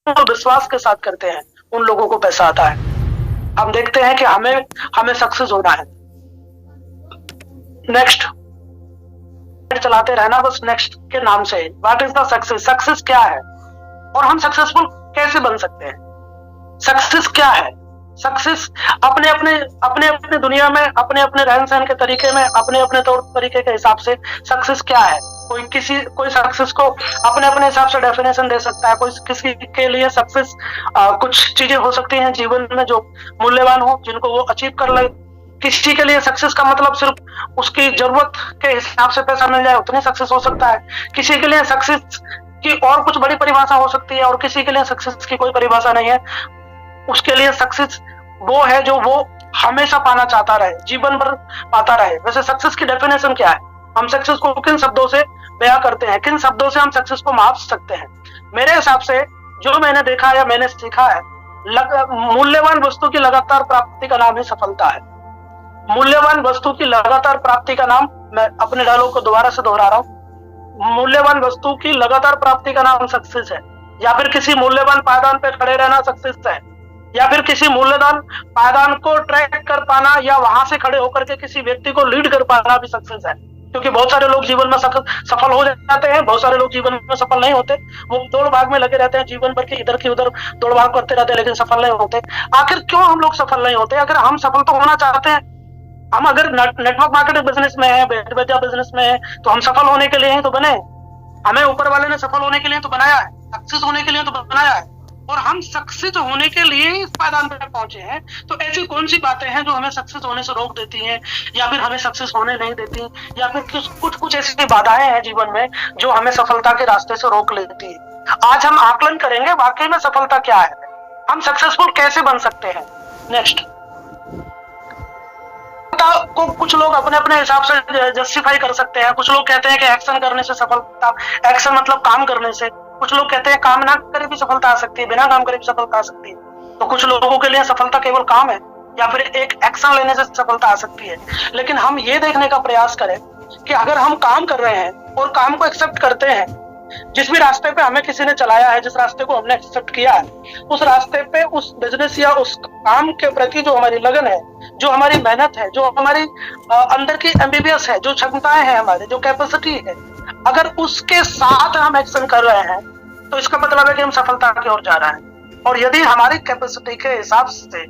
वो विश्वास के साथ करते हैं उन लोगों को पैसा आता है। हम देखते हैं कि हमें सक्सेस होना है, नेक्स्ट चलाते रहना बस नेक्स्ट के नाम से। What is the success? Success क्या है और हम सक्सेसफुल कैसे बन सकते हैं? सक्सेस क्या है? सक्सेस अपने अपने दुनिया में अपने अपने रहन सहन के तरीके में अपने अपने तौर तरीके के हिसाब से सक्सेस क्या है। कोई सक्सेस को अपने अपने हिसाब से डेफिनेशन दे सकता है। कोई किसी के लिए सक्सेस कुछ चीजें हो सकती हैं जीवन में जो मूल्यवान हो, जिनको वो अचीव कर ले। किसी के लिए सक्सेस का मतलब सिर्फ उसकी जरूरत के हिसाब से पैसा मिल जाए उतनी सक्सेस हो सकता है। किसी के लिए सक्सेस की और कुछ बड़ी परिभाषा हो सकती है और किसी के लिए सक्सेस की कोई परिभाषा नहीं है। उसके लिए सक्सेस वो है जो वो हमेशा पाना चाहता रहे, जीवन भर पाता रहे। वैसे सक्सेस की डेफिनेशन क्या है? हम सक्सेस को किन शब्दों से बयां करते हैं, किन शब्दों से हम सक्सेस को माप सकते हैं? मेरे हिसाब से जो मैंने देखा या मैंने सीखा है, मूल्यवान वस्तु की लगातार प्राप्ति का नाम ही सफलता है। मूल्यवान वस्तु की लगातार प्राप्ति का नाम, मैं अपने डायलॉग को दोबारा से दोहरा रहा हूं, मूल्यवान वस्तु की लगातार प्राप्ति का नाम सक्सेस है। या फिर किसी मूल्यवान पायदान पे खड़े रहना सक्सेस है, या फिर किसी मूल्यवान पायदान को ट्रैक कर पाना या वहां से खड़े होकर के किसी व्यक्ति को लीड कर पाना भी सक्सेस है। क्योंकि बहुत सारे लोग जीवन में सफल हो जाते हैं, बहुत सारे लोग जीवन में सफल नहीं होते। वो दौड़ भाग में लगे रहते हैं, जीवन भर की इधर की उधर दौड़ भाग करते रहते हैं, लेकिन सफल नहीं होते। आखिर क्यों हम लोग सफल नहीं होते? अगर हम सफल तो होना चाहते हैं, हम अगर नेटवर्क मार्केटिंग बिजनेस में है, विद्या बिजनेस में है, तो हम सफल होने के लिए ही तो बने। हमें ऊपर वाले ने सफल होने के लिए तो बनाया है, सक्सेस होने के लिए तो बनाया है, और हम सक्सेस होने के लिए इस पायदान पर पहुंचे हैं। तो ऐसी कौन सी बातें हैं जो हमें सक्सेस होने से रोक देती हैं, या फिर हमें सक्सेस होने नहीं देती, या फिर कुछ ऐसी बाधाएं हैं जीवन में जो हमें सफलता के रास्ते से रोक लेती है? आज हम आकलन करेंगे वाकई में सफलता क्या है, हम सक्सेसफुल कैसे बन सकते हैं। नेक्स्ट को कुछ लोग अपने अपने हिसाब से जस्टिफाई कर सकते हैं। कुछ लोग कहते हैं कि एक्शन करने से सफलता, एक्शन मतलब काम करने से। कुछ लोग कहते हैं काम ना करे भी सफलता आ सकती है, बिना काम करे भी सफलता आ सकती है। तो कुछ लोगों के लिए सफलता केवल काम है या फिर एक एक्शन लेने से सफलता आ सकती है। लेकिन हम ये देखने का प्रयास करें कि अगर हम काम कर रहे हैं और काम को एक्सेप्ट करते हैं, जिस भी रास्ते पे हमें किसी ने चलाया है, जिस रास्ते को हमने एक्सेप्ट किया है, उस रास्ते पे उस बिजनेस या उस काम के प्रति जो हमारी लगन है, जो हमारी मेहनत है, जो हमारी अंदर की एमबीबीएस है, जो क्षमताएं हैं हमारे, जो कैपेसिटी है, अगर उसके साथ हम एक्शन कर रहे हैं तो इसका मतलब है कि हम सफलता की ओर जा रहे हैं। और यदि हमारी कैपेसिटी के हिसाब से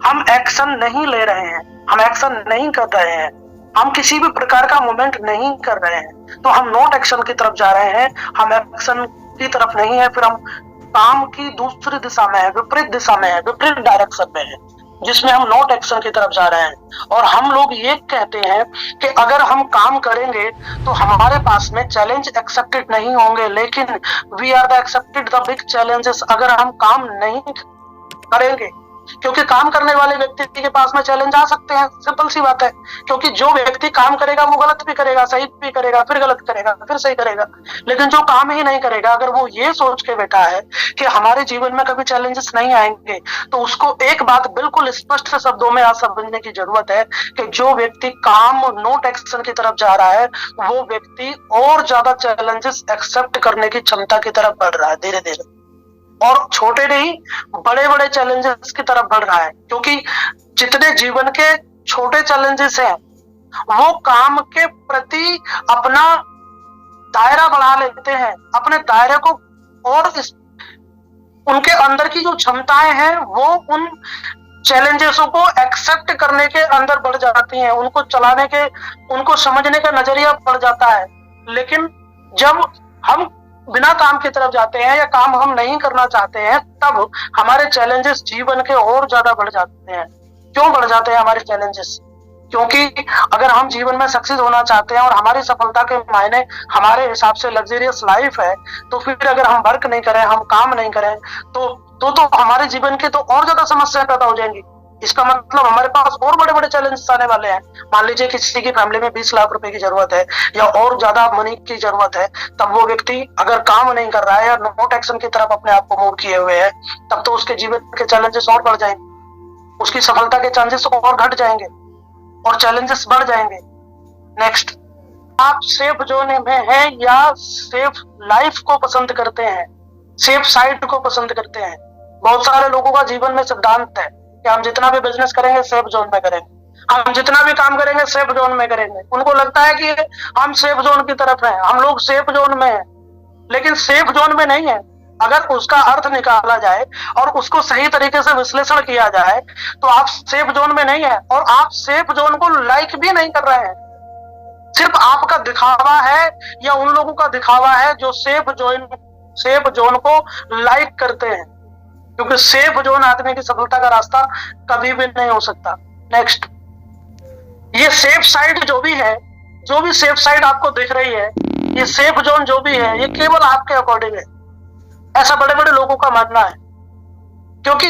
हम एक्शन नहीं ले रहे हैं, हम एक्शन नहीं कर रहे हैं, हम किसी भी प्रकार का मूवमेंट नहीं कर रहे हैं, तो हम नॉट एक्शन की तरफ जा रहे हैं, हम एक्शन की तरफ नहीं है। फिर हम काम की दूसरी दिशा में है, विपरीत दिशा में है, विपरीत डायरेक्शन में है, जिसमें हम नॉट एक्शन की तरफ जा रहे हैं। और हम लोग ये कहते हैं कि अगर हम काम करेंगे तो हमारे पास में चैलेंज एक्सेप्टेड नहीं होंगे, लेकिन we are the accepted the big challenges अगर हम काम नहीं करेंगे। क्योंकि काम करने वाले व्यक्ति के पास में चैलेंज आ सकते हैं, सिंपल सी बात है। क्योंकि जो व्यक्ति काम करेगा वो गलत भी करेगा, सही भी करेगा, फिर गलत करेगा, फिर सही करेगा। लेकिन जो काम ही नहीं करेगा, अगर वो ये सोच के बैठा है कि हमारे जीवन में कभी चैलेंजेस नहीं आएंगे, तो उसको एक बात बिल्कुल स्पष्ट शब्दों में आज समझने की जरूरत है कि जो व्यक्ति काम नॉट एक्शन की तरफ जा रहा है, वो व्यक्ति और ज्यादा चैलेंजेस एक्सेप्ट करने की क्षमता की तरफ बढ़ रहा है धीरे धीरे, और छोटे नहीं बड़े बड़े चैलेंजेस की तरफ बढ़ रहा है। क्योंकि जितने जीवन के छोटे चैलेंजेस हैं, वो काम के प्रति अपना दायरा बढ़ा लेते हैं, अपने दायरे को, और उनके अंदर की जो क्षमताएं हैं वो उन चैलेंजेसों को एक्सेप्ट करने के अंदर बढ़ जाती हैं, उनको चलाने के, उनको समझने का नजरिया बढ़ जाता है। लेकिन जब हम बिना काम की तरफ जाते हैं या काम हम नहीं करना चाहते हैं, तब हमारे चैलेंजेस जीवन के और ज्यादा बढ़ जाते हैं। क्यों बढ़ जाते हैं हमारे चैलेंजेस? क्योंकि अगर हम जीवन में सक्सेस होना चाहते हैं और हमारी सफलता के मायने हमारे हिसाब से लग्जरियस लाइफ है, तो फिर अगर हम वर्क नहीं करें, हम काम नहीं करें, तो हमारे जीवन के तो और ज्यादा समस्याएं पैदा हो जाएंगी। इसका मतलब हमारे पास और बड़े बड़े चैलेंजेस आने वाले हैं। मान लीजिए किसी की फैमिली में 20 लाख रुपए की जरूरत है या और ज्यादा मनी की जरूरत है, तब वो व्यक्ति अगर काम नहीं कर रहा है या नॉट एक्शन की तरफ अपने आप को मूव किए हुए है, तब तो उसके जीवन के चैलेंजेस और बढ़ जाएंगे, उसकी सफलता के चांसेस और घट जाएंगे और चैलेंजेस बढ़ जाएंगे। नेक्स्ट, आप सेफ जोन में हैं या सेफ लाइफ को पसंद करते हैं? सेफ साइड को पसंद करते हैं। बहुत सारे लोगों का जीवन में सिद्धांत है कि हम जितना भी बिजनेस करेंगे सेफ जोन में करेंगे, हम जितना भी काम करेंगे सेफ जोन में करेंगे। उनको लगता है कि हम सेफ जोन की तरफ हैं, हम लोग सेफ जोन में हैं, लेकिन सेफ जोन में नहीं है। अगर उसका अर्थ निकाला जाए और उसको सही तरीके से विश्लेषण किया जाए तो आप सेफ जोन में नहीं है, और आप सेफ जोन को लाइक भी नहीं कर रहे हैं। सिर्फ आपका दिखावा है या उन लोगों का दिखावा है जो सेफ जोन को लाइक करते हैं, क्योंकि सेफ जोन आदमी की सफलता का रास्ता कभी भी नहीं हो सकता। नेक्स्ट, ये सेफ साइड जो भी सेफ साइड आपको दिख रही है, ये सेफ जोन जो भी है, ये केवल आपके अकॉर्डिंग है, ऐसा बड़े बड़े लोगों का मानना है। क्योंकि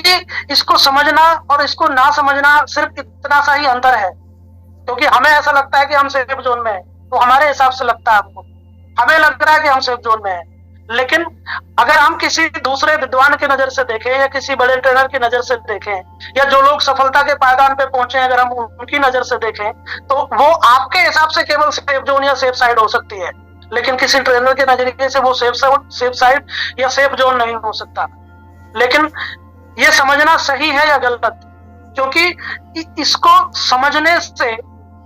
इसको समझना और इसको ना समझना सिर्फ इतना सा ही अंतर है। क्योंकि हमें ऐसा लगता है कि हम सेफ जोन में हैं, तो हमारे हिसाब से लगता है आपको, हमें लग रहा है कि हम सेफ जोन में हैं। लेकिन अगर हम किसी दूसरे विद्वान की नजर से देखें या किसी बड़े ट्रेनर की नजर से देखें या जो लोग सफलता के पायदान पे पहुंचे हैं, अगर हम उनकी नजर से देखें तो वो आपके हिसाब से केवल सेफ जोन या सेफ साइड हो सकती है, लेकिन किसी ट्रेनर के नजरिए से वो सेफ साइड या सेफ जोन नहीं हो सकता। लेकिन ये समझना सही है या गलत, क्योंकि इसको समझने से,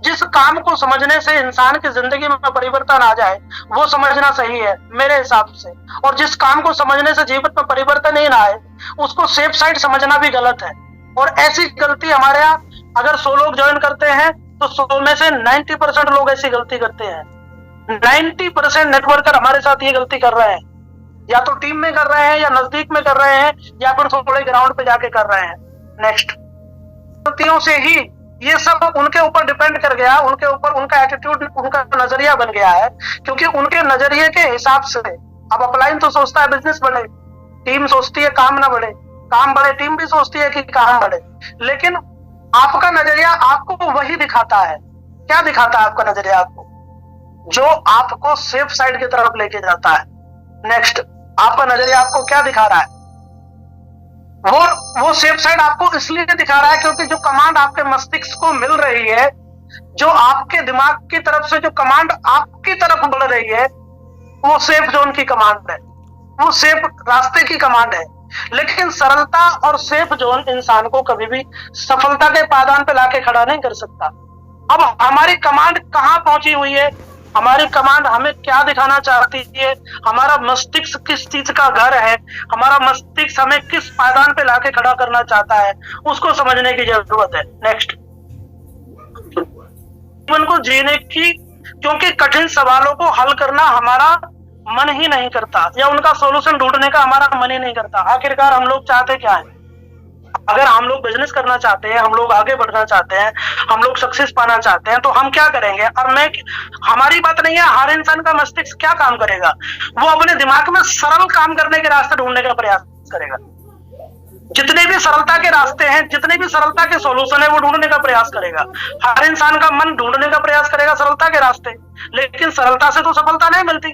जिस काम को समझने से इंसान की जिंदगी में परिवर्तन आ जाए वो समझना सही है मेरे हिसाब से, और जिस काम को समझने से जीवन में परिवर्तन ही ना आए उसको सेफ साइड समझना भी गलत है। और ऐसी गलती हमारे यहाँ अगर 100 लोग ज्वाइन करते हैं तो 100 में से 90% लोग ऐसी गलती करते हैं। 90% नेटवर्कर हमारे साथ ये गलती कर रहे हैं, या तो टीम में कर रहे हैं या नजदीक में कर रहे हैं या फिर थोड़े ग्राउंड पे जाके कर रहे हैं। नेक्स्ट, गलतियों से ही ये सब उनके ऊपर डिपेंड कर गया, उनके ऊपर उनका एटीट्यूड, उनका नजरिया बन गया है, क्योंकि उनके नजरिए के हिसाब से अब अपलाइन तो सोचता है बिजनेस बढ़े, टीम सोचती है काम ना बढ़े, काम बढ़े टीम भी सोचती है कि काम बढ़े, लेकिन आपका नजरिया आपको वही दिखाता है। क्या दिखाता है आपका नजरिया? आपको जो आपको सेफ साइड की तरफ लेके जाता है। नेक्स्ट, आपका नजरिया आपको क्या दिखा रहा है? वो सेफ साइड आपको इसलिए दिखा रहा है क्योंकि जो कमांड आपके मस्तिष्क को मिल रही है, जो आपके दिमाग की तरफ से जो कमांड आपकी तरफ बढ़ रही है, वो सेफ जोन की कमांड है, वो सेफ रास्ते की कमांड है। लेकिन सरलता और सेफ जोन इंसान को कभी भी सफलता के पायदान पे लाके खड़ा नहीं कर सकता। अब हमारी कमांड कहाँ पहुंची हुई है, हमारी कमांड हमें क्या दिखाना चाहती है, हमारा मस्तिष्क किस चीज का घर है, हमारा मस्तिष्क हमें किस पायदान पे लाके खड़ा करना चाहता है, उसको समझने की जरूरत है। नेक्स्ट, जीवन को जीने की, क्योंकि कठिन सवालों को हल करना हमारा मन ही नहीं करता, या उनका सॉल्यूशन ढूंढने का हमारा मन ही नहीं करता। आखिरकार हम लोग चाहते क्या है? अगर हम लोग बिजनेस करना चाहते हैं, हम लोग आगे बढ़ना चाहते हैं, हम लोग सक्सेस पाना चाहते हैं, तो हम क्या करेंगे? और हमारी बात नहीं है, हर इंसान का मस्तिष्क क्या काम करेगा, वो अपने दिमाग में सरल काम करने के रास्ते ढूंढने का प्रयास करेगा। जितने भी सरलता के रास्ते हैं, जितने भी सरलता के सॉल्यूशन है, वो ढूंढने का प्रयास करेगा। हर इंसान का मन ढूंढने का प्रयास करेगा सरलता के रास्ते, लेकिन सरलता से तो सफलता नहीं मिलती,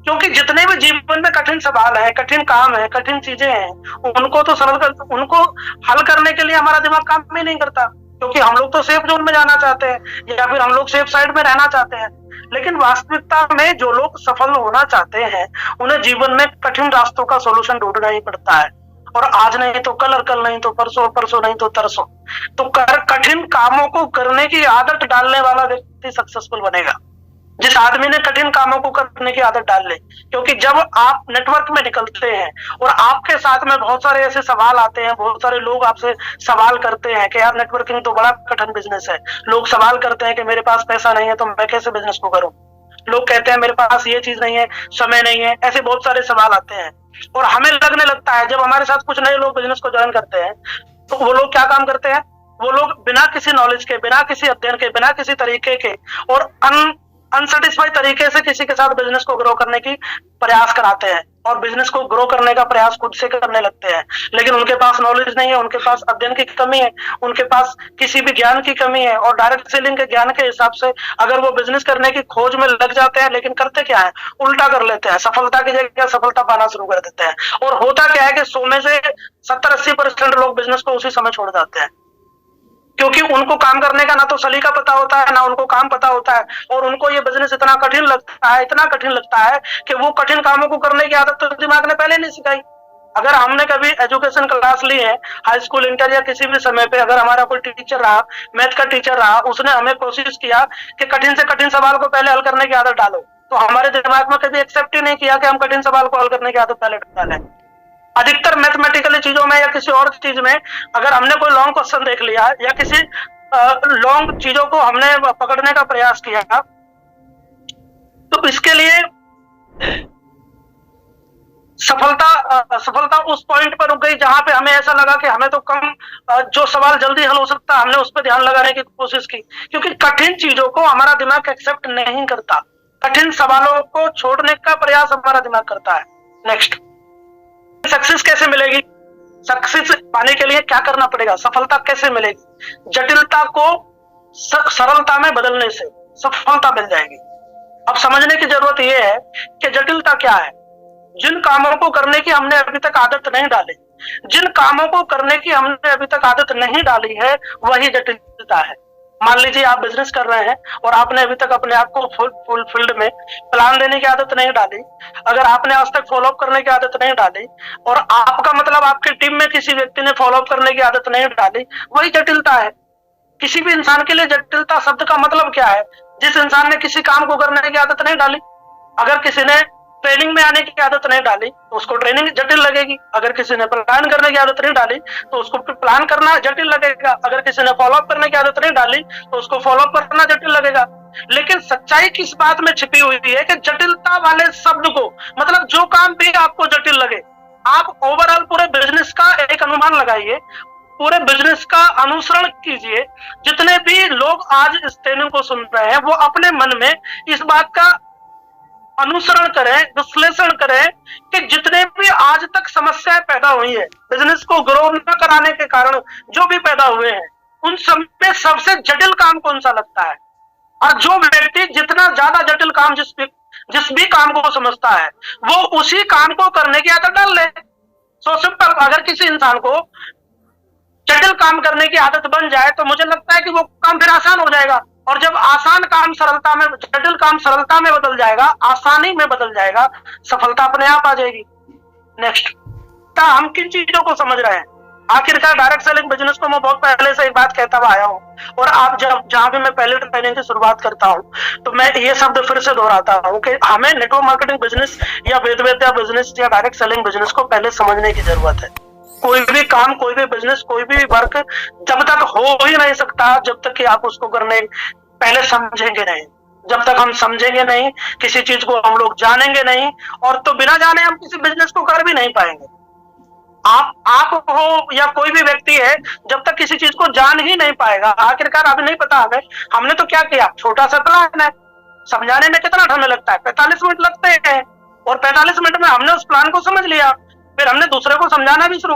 क्योंकि जितने भी जीवन में कठिन सवाल है, कठिन काम है, कठिन चीजें हैं, उनको हल करने के लिए हमारा दिमाग काम ही नहीं करता, क्योंकि हम लोग तो सेफ जोन में जाना चाहते हैं या फिर हम लोग सेफ साइड में रहना चाहते हैं। लेकिन वास्तविकता में जो लोग सफल होना चाहते हैं उन्हें जीवन में कठिन रास्तों का सोल्यूशन ढूंढना ही पड़ता है, और आज नहीं तो कल, और कल नहीं तो परसों, परसों नहीं तो तरसों। तो कठिन कामों को करने की आदत डालने वाला व्यक्ति सक्सेसफुल बनेगा, जिस आदमी ने कठिन कामों को करने की आदत डाल ले। क्योंकि जब आप नेटवर्क में निकलते हैं और आपके साथ में बहुत सारे ऐसे सवाल आते हैं, बहुत सारे लोग आपसे सवाल करते हैं कि यार नेटवर्किंग तो बड़ा कठिन बिजनेस है। लोग सवाल करते हैं कि मेरे पास पैसा नहीं है तो मैं कैसे बिजनेस को करूं। लोग कहते हैं मेरे पास ये चीज नहीं है, समय नहीं है, ऐसे बहुत सारे सवाल आते हैं। और हमें लगने लगता है, जब हमारे साथ कुछ नए लोग बिजनेस को ज्वाइन करते हैं, तो वो लोग क्या काम करते हैं, वो लोग बिना किसी नॉलेज के, बिना किसी अध्ययन के, बिना किसी तरीके के और अनसेटिस्फाइड तरीके से किसी के साथ बिजनेस को ग्रो करने की प्रयास कराते हैं, और बिजनेस को ग्रो करने का प्रयास खुद से करने लगते हैं। लेकिन उनके पास नॉलेज नहीं है, उनके पास अध्ययन की कमी है, उनके पास किसी भी ज्ञान की कमी है, और डायरेक्ट सेलिंग के ज्ञान के हिसाब से अगर वो बिजनेस करने की खोज में लग जाते हैं, लेकिन करते क्या है, उल्टा कर लेते हैं, सफलता की जगह सफलता पाना शुरू कर देते हैं। और होता क्या है कि 100 में से 70-80% लोग बिजनेस को उसी समय छोड़ जाते हैं, क्योंकि उनको काम करने का ना तो सलीका पता होता है, ना उनको काम पता होता है, और उनको ये बिजनेस इतना कठिन लगता है, इतना कठिन लगता है कि वो कठिन कामों को करने की आदत तो दिमाग ने पहले नहीं सिखाई। अगर हमने कभी एजुकेशन क्लास ली है, हाई स्कूल, इंटर या किसी भी समय पे, अगर हमारा कोई टीचर रहा, मैथ का टीचर रहा, उसने हमें कोशिश किया कि कठिन से कठिन सवाल को पहले हल करने की आदत डालो, तो हमारे दिमाग में कभी एक्सेप्ट ही नहीं किया कि हम कठिन सवाल को हल करने की आदत पहले डालें। अधिकतर मैथमेटिकल चीजों में या किसी और चीज में अगर हमने कोई लॉन्ग क्वेश्चन देख लिया या किसी लॉन्ग चीजों को हमने पकड़ने का प्रयास किया, तो इसके लिए सफलता उस पॉइंट पर रुक गई जहां पे हमें ऐसा लगा कि हमें तो कम जो सवाल जल्दी हल हो सकता है, हमने उस पर ध्यान लगाने की कोशिश की, क्योंकि कठिन चीजों को हमारा दिमाग एक्सेप्ट नहीं करता। कठिन सवालों को छोड़ने का प्रयास हमारा दिमाग करता है। नेक्स्ट, सक्सेस कैसे मिलेगी? सक्सेस पाने के लिए क्या करना पड़ेगा? सफलता कैसे मिलेगी? जटिलता को सरलता में बदलने से सफलता मिल जाएगी। अब समझने की जरूरत यह है कि जटिलता क्या है। जिन कामों को करने की हमने अभी तक आदत नहीं डाली, जिन कामों को करने की हमने अभी तक आदत नहीं डाली है, वही जटिलता है। मान लीजिए आप बिजनेस कर रहे हैं और आपने अभी तक अपने आप को फुल फील्ड में प्लान देने की आदत नहीं डाली, अगर आपने आज तक फॉलोअप करने की आदत नहीं डाली, और आपका मतलब आपकी टीम में किसी व्यक्ति ने फॉलोअप करने की आदत नहीं डाली, वही जटिलता है। किसी भी इंसान के लिए जटिलता शब्द का मतलब क्या है? जिस इंसान ने किसी काम को करने की आदत नहीं डाली। अगर किसी ने ट्रेनिंग में आने की आदत नहीं डाली तो उसको ट्रेनिंग जटिल लगेगी। अगर किसी ने प्लान करने की आदत नहीं डाली तो उसको प्लान करना जटिल लगेगा। अगर किसी ने फॉलोअप करने की आदत नहीं डाली तो उसको फॉलोअप करना जटिल लगेगा। लेकिन सच्चाई किस बात में छिपी हुई है कि जटिलता वाले शब्द को, मतलब जो काम भी आपको जटिल लगे, आप ओवरऑल पूरे बिजनेस का एक अनुमान लगाइए, पूरे बिजनेस का अनुसरण कीजिए। जितने भी लोग आज इस ट्रेनिंग को सुन रहे हैं वो अपने मन में इस बात का अनुसरण करें, विश्लेषण करें कि जितने भी आज तक समस्याएं पैदा हुई है, बिजनेस को ग्रो न कराने के कारण जो भी पैदा हुए हैं, उन सब में सबसे जटिल काम कौन सा लगता है? और जो व्यक्ति जितना ज्यादा जटिल काम जिस भी काम को समझता है, वो उसी काम को करने की आदत डाल ले। सो सिंपल, अगर किसी इंसान को जटिल काम करने की आदत बन जाए तो मुझे लगता है कि वो काम फिर आसान हो जाएगा। और जब आसान काम सरलता में, जटिल काम सरलता में बदल जाएगा, आसानी में बदल जाएगा, सफलता अपने आप आ जाएगी। नेक्स्ट, हम किन चीजों को समझ रहे हैं? आखिरकार डायरेक्ट सेलिंग बिजनेस को मैं बहुत पहले से एक बात कहता हुआ आया हूं, और आप जहां भी मैं पहले ट्रेनिंग की शुरुआत करता हूं तो मैं ये शब्द फिर से दोहराता हूं कि हमें नेटवर्क मार्केटिंग बिजनेस या वेद विद्या बिजनेस या डायरेक्ट सेलिंग बिजनेस को पहले समझने की जरूरत है। कोई भी काम, कोई भी बिजनेस, कोई भी वर्क जब तक हो ही नहीं सकता जब तक कि आप उसको करने पहले समझेंगे नहीं। जब तक हम समझेंगे नहीं, किसी चीज को हम लोग जानेंगे नहीं, और तो बिना जाने हम किसी बिजनेस को कर भी नहीं पाएंगे। आप हो या कोई भी व्यक्ति है, जब तक किसी चीज को जान ही नहीं पाएगा, आखिरकार अभी नहीं पता हमें, हमने तो क्या किया, छोटा सा प्लान है, समझाने में कितना समय लगता है? 45 मिनट लगते हैं, और 45 मिनट में हमने उस प्लान को समझ लिया, फिर हमने दूसरे को समझाना भी शुरू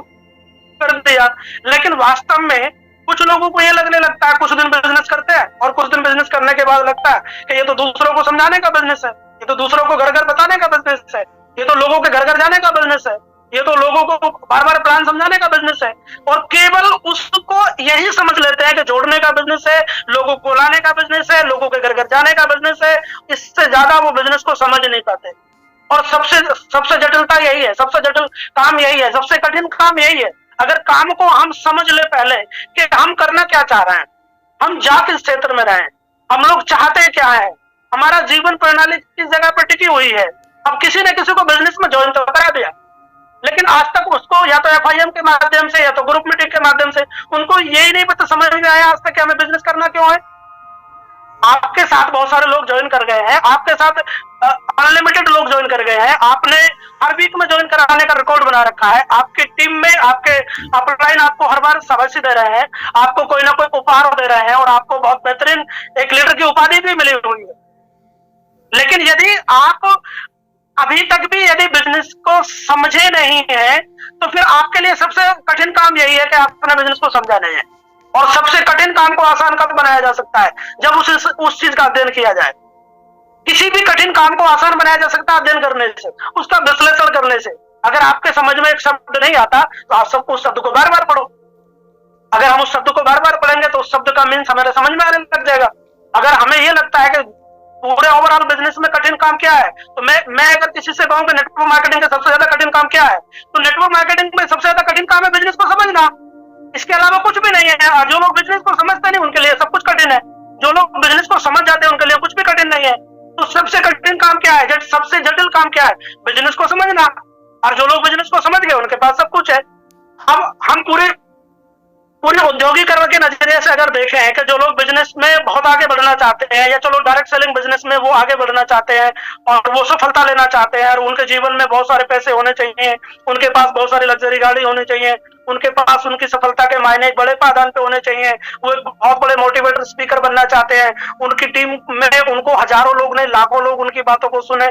कर दिया। लेकिन वास्तव में कुछ लोगों को ये लगने लगता है, कुछ दिन बिजनेस करते हैं और कुछ दिन बिजनेस करने के बाद लगता है कि ये तो दूसरों को समझाने का बिजनेस है, ये तो दूसरों को घर घर बताने का बिजनेस है, ये तो लोगों के घर घर जाने का बिजनेस है, ये तो लोगों को बार बार प्लान समझाने का बिजनेस है। और केवल उसको यही समझ लेते हैं कि जोड़ने का बिजनेस है, लोगों को लाने का बिजनेस है, लोगों के घर घर जाने का बिजनेस है। इससे ज्यादा वो बिजनेस को समझ नहीं पाते। और सबसे जटिलता यही है, सबसे जटिल काम यही है, सबसे कठिन काम यही है। अगर काम को हम समझ ले पहले कि हम करना क्या चाह रहे हैं, हम जा किस क्षेत्र में रहे, हम लोग चाहते क्या है, हमारा जीवन प्रणाली किस जगह पर टिकी हुई है। अब किसी ने किसी को बिजनेस में ज्वाइन तो करा दिया, लेकिन आज तक उसको या तो FIM के माध्यम से या तो ग्रुप मीटिंग के माध्यम से उनको यही नहीं पता, समझ में आया आज तक कि हमें बिजनेस करना क्यों है। आपके साथ बहुत सारे लोग ज्वाइन कर गए हैं, आपके साथ अनलिमिटेड लोग ज्वाइन कर गए हैं, आपने हर वीक में ज्वाइन कराने का रिकॉर्ड बना रखा है, आपकी टीम में आपके अपलाइन आपको हर बार शाबाशी दे रहे हैं, आपको कोई ना कोई उपहार दे रहे हैं, और आपको बहुत बेहतरीन एक लीडर की उपाधि भी मिली हुई है। लेकिन यदि आप अभी तक भी यदि बिजनेस को समझे नहीं है तो फिर आपके लिए सबसे कठिन काम यही है कि आप अपने बिजनेस को समझा नहीं है। और सबसे कठिन काम को आसान कब बनाया जा सकता है? जब उस चीज का अध्ययन किया जाए। किसी भी कठिन काम को आसान बनाया जा सकता है अध्ययन करने से, उसका विश्लेषण करने से। अगर आपके समझ में एक शब्द नहीं आता तो आप सबको उस शब्द को बार बार पढ़ो। अगर हम उस शब्द को बार बार पढ़ेंगे तो उस शब्द का मीन्स हमारे समझ में आने लग जाएगा। अगर हमें यह लगता है कि पूरे ओवरऑल बिजनेस में कठिन काम क्या है? तो मैं अगर किसी से कहूँ कि नेटवर्क मार्केटिंग का सबसे ज्यादा कठिन काम क्या है, तो नेटवर्क मार्केटिंग में सबसे ज्यादा कठिन काम है बिजनेस को समझना। इसके अलावा कुछ भी नहीं है। जो लोग बिजनेस को समझते नहीं उनके लिए सब कुछ कठिन है, जो लोग बिजनेस को समझ जाते हैं उनके लिए कुछ भी कठिन नहीं है। तो सबसे कठिन काम क्या है, सबसे जटिल काम क्या है? बिजनेस को समझना। और जो लोग बिजनेस को समझ गए उनके पास सब कुछ है। हम पूरे औद्योगिकरण के नजरिए से अगर देखें कि जो लोग बिजनेस में बहुत आगे बढ़ना चाहते हैं, या चलो डायरेक्ट सेलिंग बिजनेस में वो आगे बढ़ना चाहते हैं और वो सफलता लेना चाहते हैं, और उनके जीवन में बहुत सारे पैसे होने चाहिए, उनके पास बहुत सारी लग्जरी गाड़ी होनी चाहिए, उनके पास उनकी सफलता के मायने एक बड़े पायदान पे होने चाहिए, वो एक बहुत बड़े मोटिवेटर स्पीकर बनना चाहते हैं, उनकी टीम में उनको हजारों लोग नहीं लाखों लोग उनकी बातों को सुने,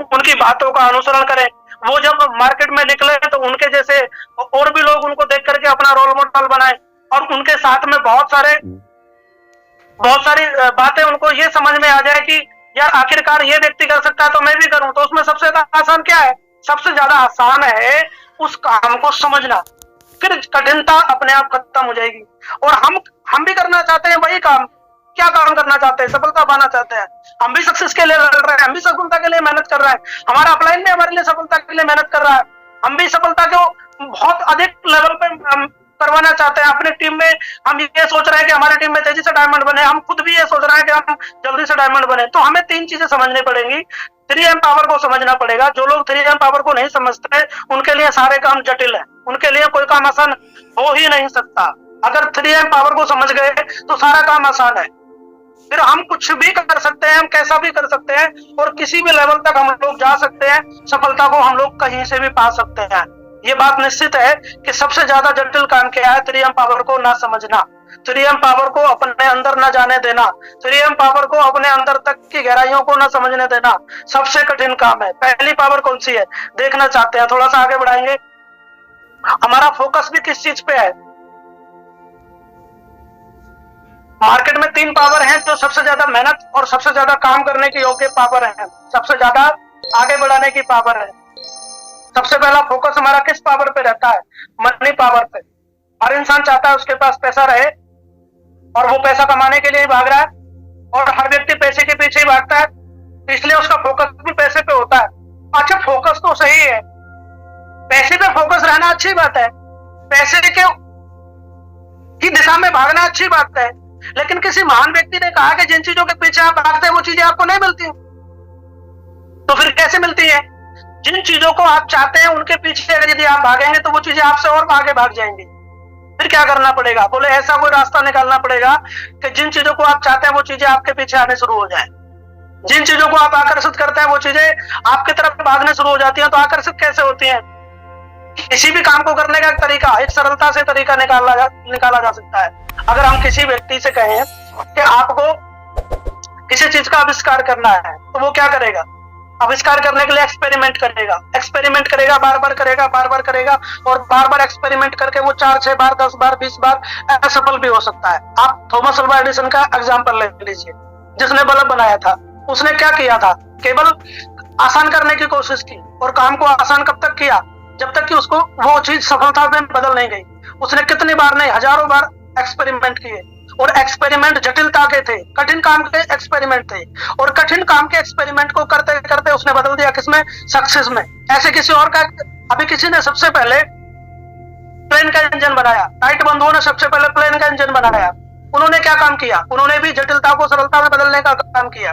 उनकी बातों का अनुसरण करें। वो जब मार्केट में निकले तो उनके जैसे और भी लोग उनको देख करके अपना रोल मॉडल बनाए, और उनके साथ में बहुत सारी बातें उनको ये समझ में आ जाए कि यार आखिरकार ये व्यक्ति कर सकता है तो मैं भी करूं। तो उसमें सबसे ज्यादा आसान क्या है? सबसे ज्यादा आसान है उस काम को समझना, फिर कठिनता अपने आप खत्म हो जाएगी। और हम भी करना चाहते हैं वही काम। क्या काम करना चाहते हैं? सफलता पाना चाहते हैं। हम भी सक्सेस के लिए लड़ रहे हैं, हम भी सफलता के लिए मेहनत कर रहे हैं। हमारा अपलाइन भी हमारे लिए सफलता के लिए मेहनत कर रहा है। हम भी सफलता को बहुत अधिक लेवल पे करवाना चाहते हैं अपनी टीम में। हम ये सोच रहे हैं कि हमारी टीम में तेजी से डायमंड बने, हम खुद भी ये सोच रहे हैं कि हम जल्दी से डायमंड बने। तो हमें 3 चीजें समझनी पड़ेंगी। 3M पावर को समझना पड़ेगा। जो लोग 3M पावर को नहीं समझते उनके लिए सारे काम जटिल है, उनके लिए कोई काम आसान हो ही नहीं सकता। अगर 3M पावर को समझ गए तो सारा काम आसान है, फिर हम कुछ भी कर सकते हैं, हम कैसा भी कर सकते हैं, और किसी भी लेवल तक हम लोग जा सकते हैं। सफलता को हम लोग कहीं से भी पा सकते हैं। ये बात निश्चित है कि सबसे ज्यादा जटिल काम क्या है? 3M पावर को ना समझना, 3M पावर को अपने अंदर ना जाने देना, 3M पावर को अपने अंदर तक की गहराइयों को ना समझने देना सबसे कठिन काम है। पहली पावर कौन सी है देखना चाहते हैं? थोड़ा सा आगे बढ़ाएंगे। हमारा फोकस भी किस चीज पे है? मार्केट में 3 पावर हैं जो सबसे ज्यादा मेहनत और सबसे ज्यादा काम करने की योग्य पावर है, सबसे ज्यादा आगे बढ़ाने की पावर है। सबसे पहला फोकस हमारा किस पावर पे रहता है? मनी पावर पे। हर इंसान चाहता है उसके पास पैसा रहे, और वो पैसा कमाने के लिए ही भाग रहा है, और हर व्यक्ति पैसे के पीछे ही भागता है, इसलिए उसका फोकस भी पैसे पे होता है। अच्छा, फोकस तो सही है, पैसे पे फोकस रहना अच्छी बात है, पैसे के की दिशा में भागना अच्छी बात है, लेकिन किसी महान व्यक्ति ने कहा कि जिन चीजों के पीछे आप भागते हैं वो चीजें आपको नहीं मिलती। तो फिर कैसे मिलती है? जिन चीजों को आप चाहते हैं उनके पीछे अगर यदि आप भागेंगे तो वो चीजें आपसे और आगे भाग जाएंगी। फिर क्या करना पड़ेगा? बोले ऐसा कोई रास्ता निकालना पड़ेगा कि जिन चीजों को आप चाहते हैं वो चीजें आपके पीछे आने शुरू हो जाए। जिन चीजों को आप आकर्षित करते हैं वो चीजें आपकी तरफ भागने शुरू हो जाती हैं। तो आकर्षित कैसे होती हैं? किसी भी काम को करने का तरीका, एक सरलता से तरीका निकाला जा सकता है। अगर हम किसी व्यक्ति से कहें कि आपको किसी चीज का आविष्कार करना है, तो वो क्या करेगा? आविष्कार करने के लिए एक्सपेरिमेंट करेगा, बार बार करेगा, और बार बार एक्सपेरिमेंट करके वो 4, 6 बार, 10 बार, 20 बार असफल भी हो सकता है। आप थॉमस अल्वा एडिसन का एग्जांपल ले लीजिए, जिसने बल्ब बनाया था। उसने क्या किया था? केवल आसान करने की कोशिश की, और काम को आसान कब तक किया? जब तक कि उसको वो चीज सफलता में बदल नहीं गई। उसने कितनी बार नहीं, हजारों बार एक्सपेरिमेंट किए, और एक्सपेरिमेंट जटिलता के थे, कठिन काम के एक्सपेरिमेंट थे, और कठिन काम के एक्सपेरिमेंट को करते करते उसने बदल दिया किसमें? सक्सेस में। ऐसे किसी और का, अभी किसी ने सबसे पहले प्लेन का इंजन बनाया, राइट बंधुओं ने सबसे पहले प्लेन का इंजन बनाया। उन्होंने क्या काम किया? उन्होंने भी जटिलता को सरलता में बदलने का काम किया,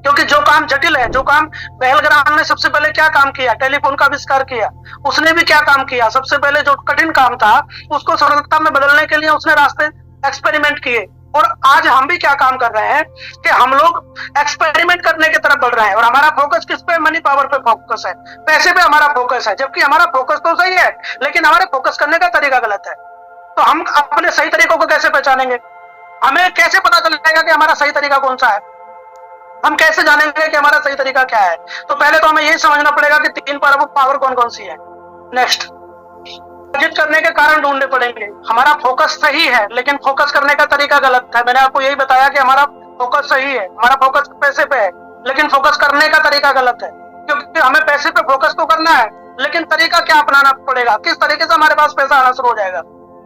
क्योंकि जो काम जटिल है, जो काम बेलग्राम ने सबसे पहले क्या काम किया? टेलीफोन का आविष्कार किया। उसने भी क्या काम किया? सबसे पहले जो कठिन काम था उसको सरलता में बदलने के लिए उसने रास्ते एक्सपेरिमेंट किए। और आज हम भी क्या काम कर रहे हैं कि हम लोग एक्सपेरिमेंट करने की तरफ बढ़ रहे हैं, और हमारा फोकस किस पे? मनी पावर पे फोकस है, पैसे पे हमारा फोकस है। जबकि हमारा फोकस तो सही है, लेकिन हमारे फोकस करने का तरीका गलत है। तो हम अपने सही तरीकों को कैसे पहचानेंगे? हमें कैसे पता चलेगा कि हमारा सही तरीका कौन सा है? हम कैसे जानेंगे कि हमारा सही तरीका क्या है? तो पहले तो हमें यही समझना पड़ेगा कि 3 पावर कौन कौन सी है। नेक्स्ट, अर्जित करने के कारण ढूंढने पड़ेंगे। हमारा फोकस सही है, लेकिन फोकस करने का तरीका गलत है। मैंने आपको यही बताया कि हमारा फोकस सही है, हमारा फोकस पैसे पे है, लेकिन फोकस करने का तरीका गलत है। क्योंकि हमें पैसे पे फोकस तो करना है, लेकिन तरीका क्या अपनाना पड़ेगा? किस तरीके से हमारे पास पैसा आना शुरू हो जाएगा?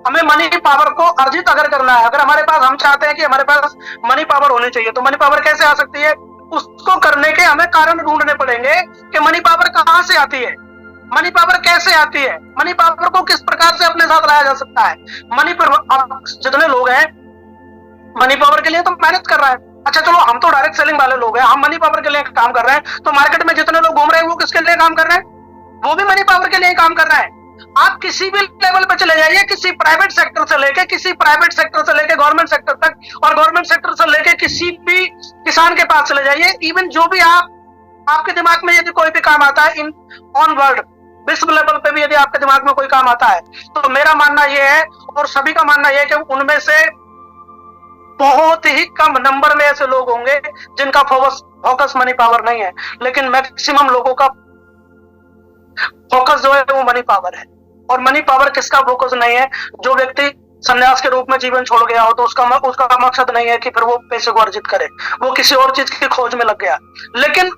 हमें मनी पावर को अर्जित अगर करना है, अगर हमारे पास, हम चाहते हैं कि हमारे पास मनी पावर होनी चाहिए, तो मनी पावर कैसे आ सकती है? उसको करने के हमें कारण ढूंढने पड़ेंगे कि मनी पावर कहाँ से आती है, मनी पावर कैसे आती है, मनी पावर को किस प्रकार से अपने साथ लाया जा सकता है। मनी पावर, जितने लोग हैं मनी पावर के लिए तो मेहनत कर रहा है। अच्छा चलो, हम तो डायरेक्ट सेलिंग वाले लोग हैं, हम मनी पावर के लिए काम कर रहे हैं, तो मार्केट में जितने लोग घूम रहे हैं वो किसके लिए काम कर रहे हैं, वो भी मनी पावर के लिए काम कर रहे हैं। आप किसी भी लेवल पे चले जाइए, किसी प्राइवेट सेक्टर से लेके गवर्नमेंट सेक्टर तक, और गवर्नमेंट सेक्टर से लेके किसी भी किसान के पास चले जाइए, इवन जो भी आपके दिमाग में यदि कोई भी काम आता है इन ऑन वर्ल्ड विश्व लेवल पे भी यदि आपके दिमाग में कोई काम आता है, तो मेरा मानना यह है और सभी का मानना यह है कि उनमें से बहुत ही कम नंबर में ऐसे लोग होंगे जिनका फोकस मनी पावर नहीं है, लेकिन मैक्सिमम लोगों का फोकस जो है वो मनी पावर है। और मनी पावर किसका फोकस नहीं है, जो व्यक्ति संन्यास के रूप में जीवन छोड़ गया हो तो उसका मकसद नहीं है कि फिर वो पैसे को अर्जित करे, वो किसी और चीज की खोज में लग गया। लेकिन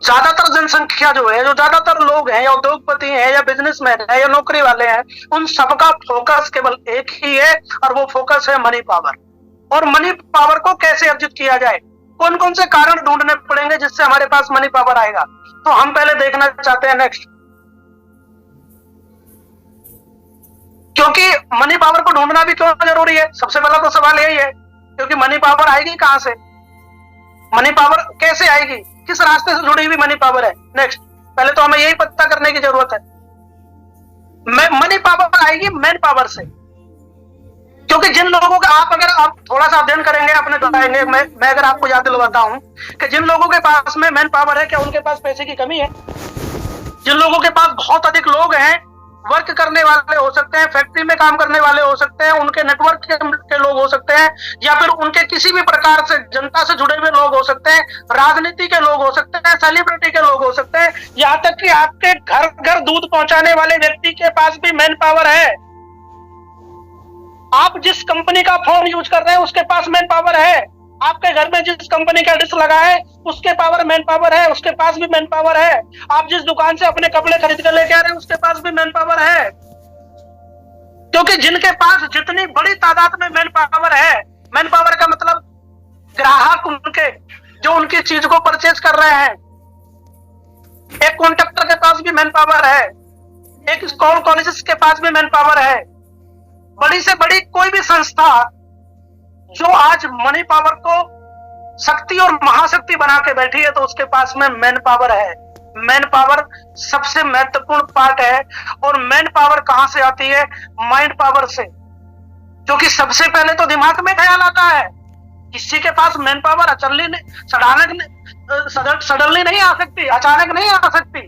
ज्यादातर जनसंख्या जो है, जो ज्यादातर लोग हैं या उद्योगपति हैं या बिजनेसमैन है या नौकरी वाले हैं, उन सबका फोकस केवल एक ही है और वो फोकस है मनी पावर। और मनी पावर को कैसे अर्जित किया जाए, कौन कौन से कारण ढूंढने पड़ेंगे जिससे हमारे पास मनी पावर आएगा, तो हम पहले देखना चाहते हैं नेक्स्ट। क्योंकि मनी पावर को ढूंढना भी क्यों जरूरी है, सबसे पहला तो सवाल यही है, क्योंकि मनी पावर आएगी कहां से, मनी पावर कैसे आएगी, किस रास्ते से जुड़ी हुई मनी पावर है। नेक्स्ट, पहले तो हमें यही पता करने की जरूरत है। मनी पावर आएगी मैन पावर से, क्योंकि जिन लोगों का अगर आप थोड़ा सा अध्ययन करेंगे अपने बताएंगे, मैं अगर आपको याद दिलवाता हूं कि जिन लोगों के पास में मैन पावर है, क्या उनके पास पैसे की कमी है? जिन लोगों के पास बहुत अधिक लोग हैं, वर्क करने वाले हो सकते हैं, फैक्ट्री में काम करने वाले हो सकते हैं, उनके नेटवर्क के लोग हो सकते हैं, या फिर उनके किसी भी प्रकार से जनता से जुड़े हुए लोग हो सकते हैं, राजनीति के लोग हो सकते हैं, सेलिब्रिटी के लोग हो सकते हैं, यहाँ तक कि आपके घर घर दूध पहुंचाने वाले व्यक्ति के पास भी मैन पावर है। आप जिस कंपनी का फोन यूज कर रहे हैं उसके पास मैन पावर है, आपके घर में जिस कंपनी का डिश लगा है उसके पावर मैन पावर है, उसके पास भी मैन पावर है। आप जिस दुकान से अपने कपड़े खरीद कर लेके आ रहे हैं उसके पास भी मैन पावर है। क्योंकि जिनके पास जितनी बड़ी तादाद में मैन पावर है, मैन पावर का मतलब ग्राहक उनके जो उनकी चीज को परचेज कर रहे हैं, एक कॉन्ट्रैक्टर के पास भी मैन पावर है, एक स्कूल कॉलेजेस के पास भी मैन पावर है, बड़ी से बड़ी कोई भी संस्था जो आज मनी पावर को शक्ति और महाशक्ति बना के बैठी है तो उसके पास में मैन पावर है। मैन पावर सबसे महत्वपूर्ण पार्ट है। और मैन पावर कहां से आती है? माइंड पावर से, क्योंकि सबसे पहले तो दिमाग में ख्याल आता है। किसी के पास मैन पावर सडनली नहीं आ सकती, अचानक नहीं आ सकती,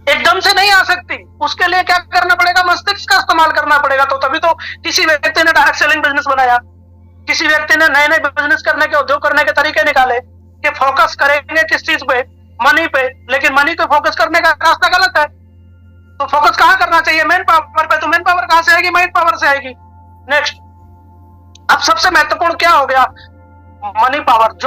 एकदम से नहीं आ सकती। उसके लिए क्या करना पड़ेगा? मस्तिष्क का इस्तेमाल करना पड़ेगा। तो तभी तो किसी व्यक्ति ने डायरेक्ट सेलिंग बिजनेस बनाया, किसी व्यक्ति ने नए नए बिजनेस करने के, उद्योग करने के तरीके निकाले कि फोकस करेंगे किस चीज पे? मनी पे। लेकिन मनी को फोकस करने का रास्ता गलत है। तो फोकस कहां करना चाहिए? मैन पावर पे। तो मैन पावर कहां से आएगी? माइंड पावर से आएगी। नेक्स्ट, अब सबसे महत्वपूर्ण क्या हो गया? Money power.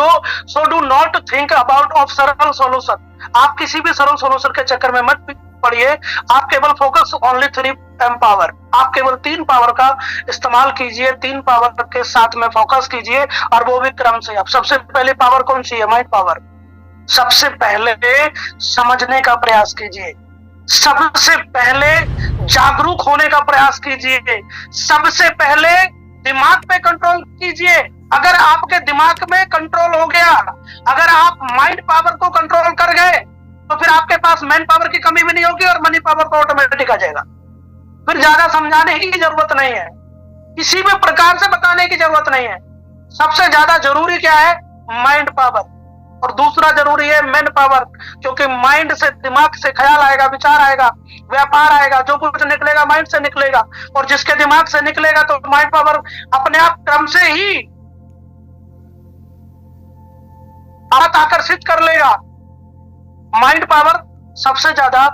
So do not think about of सरल सोल्यूशन। आप किसी भी सरल सोल्यूशन के चक्कर में मत पड़िए। आप केवल फोकस ओनली 3 पावर। आप केवल 3 पावर का इस्तेमाल कीजिए, 3 पावर के साथ में फोकस कीजिए, और वो भी क्रम से। अब सबसे पहले पावर कौन सी है? Mind power. सबसे पहले समझने का प्रयास कीजिए, सबसे पहले जागरूक होने का प्रयास कीजिए, सबसे पहले दिमाग पे कंट्रोल कीजिए। अगर आपके दिमाग में कंट्रोल हो गया, अगर आप माइंड पावर को कंट्रोल कर गए, तो फिर आपके पास मैन पावर की कमी भी नहीं होगी और मनी पावर को ऑटोमेटिक आ जाएगा। फिर ज्यादा समझाने की जरूरत नहीं है, किसी भी प्रकार से बताने की जरूरत नहीं है। सबसे ज्यादा जरूरी क्या है? Mind power. और दूसरा जरूरी है मैन पावर, क्योंकि माइंड से, दिमाग से ख्याल आएगा, विचार आएगा, व्यापार आएगा, जो कुछ निकलेगा माइंड से निकलेगा। और जिसके दिमाग से निकलेगा तो माइंड पावर अपने आप क्रम से ही बात आकर्षित कर लेगा। माइंड पावर सबसे ज्यादा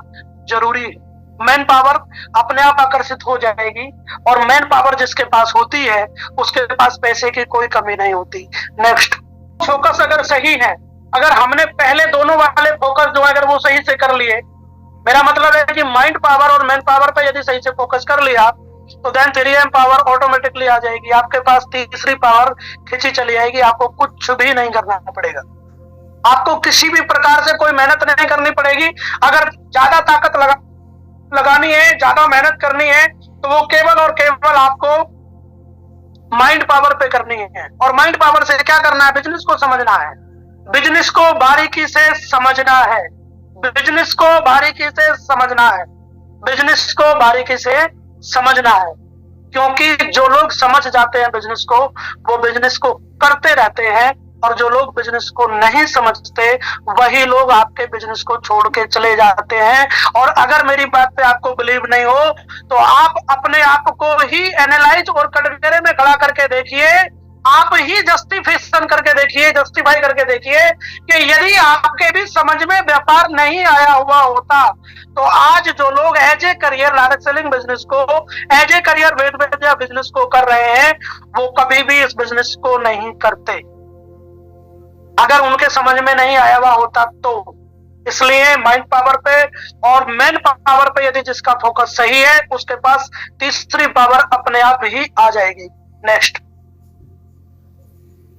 जरूरी है। मैन पावर अपने आप आकर्षित हो जाएगी, और मैन पावर जिसके पास होती है उसके पास पैसे की कोई कमी नहीं होती। नेक्स्ट, फोकस अगर सही है, अगर हमने पहले दोनों वाले फोकस जो अगर वो सही से कर लिए, मेरा मतलब है कि माइंड पावर और मैन पावर पे यदि सही से फोकस कर लिया, तो देन 3M पावर ऑटोमेटिकली आ जाएगी। आपके पास तीसरी पावर खींची चली आएगी, आपको कुछ भी नहीं करना पड़ेगा। आपको किसी भी प्रकार से कोई मेहनत नहीं करनी पड़ेगी। अगर ज्यादा ताकत लगानी है, ज्यादा मेहनत करनी है, तो वो केवल और केवल आपको माइंड पावर पे करनी है। और माइंड पावर से क्या करना है? बिजनेस को समझना है, बिजनेस को बारीकी से समझना है, बिजनेस को बारीकी से समझना है, बिजनेस को बारीकी से समझना है। क्योंकि जो लोग समझ जाते हैं बिजनेस को, वो बिजनेस को करते रहते हैं, और जो लोग बिजनेस को नहीं समझते वही लोग आपके बिजनेस को छोड़ के चले जाते हैं। और अगर मेरी बात पे आपको बिलीव नहीं हो तो आप अपने आप को ही एनालाइज और कटघरे में खड़ा करके देखिए, आप ही जस्टिफिकेशन करके देखिए, जस्टिफाई करके देखिए कि यदि आपके भी समझ में व्यापार नहीं आया हुआ होता तो आज जो लोग as a career direct selling business को, एज ए करियर वेद विद्या बिजनेस को कर रहे हैं, वो कभी भी इस बिजनेस को नहीं करते अगर उनके समझ में नहीं आया हुआ होता तो। इसलिए माइंड पावर पे और मैन पावर पे यदि जिसका फोकस सही है उसके पास तीसरी पावर अपने आप ही आ जाएगी। नेक्स्ट,